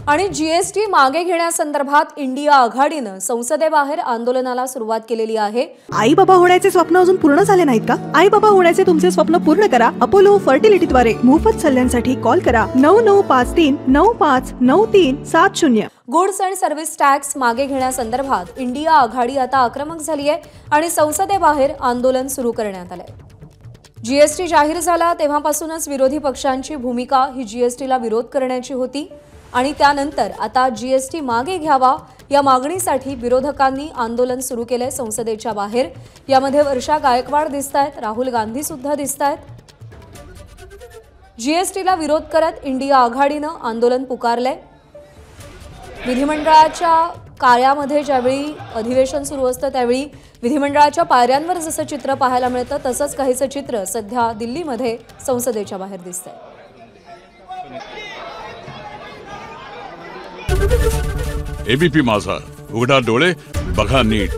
आणि जीएसटी मागे घेण्यासंदर्भात इंडिया आघाडीनं संसदेबाहेर आंदोलनाला सुरुवात केलेली आहे। आई बाबा होण्याचे स्वप्न अजून पूर्ण झाले नाहीत का? आई बाबा होण्याचे तुमचे स्वप्न पूर्ण करा अपोलो फर्टिलिटीद्वारे। मोफत सल्ल्यांसाठी कॉल करा 9953959370। गुड्स अँड सर्व्हिस टॅक्स मागे घेण्यासंदर्भात इंडिया आघाडी आता आक्रमक झाली आहे आणि संसदेबाहेर आंदोलन सुरू करण्यात आलंय। जीएसटी जाहीर झाला तेव्हापासूनच विरोधी पक्षांची भूमिका ही जीएसटीला विरोध करण्याची होती आणि त्यानंतर आता जीएसटी मागे घ्यावा या मागणीसाठी विरोधकांनी आंदोलन सुरू केले संसदेच्या बाहेर। यामध्ये वर्षा गायकवाड दिसतायत, राहुल गांधी सुद्धा दिसतायत। जीएसटीला विरोध करत इंडिया आघाडीनं आंदोलन पुकारलंय। विधिमंडळाच्या कार्यामध्ये ज्यावेळी अधिवेशन सुरू असतं त्यावेळी विधिमंडळाच्या पायऱ्यांवर जसं चित्र पाहायला मिळतं तसंच काहीसं चित्र सध्या दिल्लीमध्ये संसदेच्या बाहेर दिसतंय। एबीपी माझा, उघडा डोळे बघा नीट।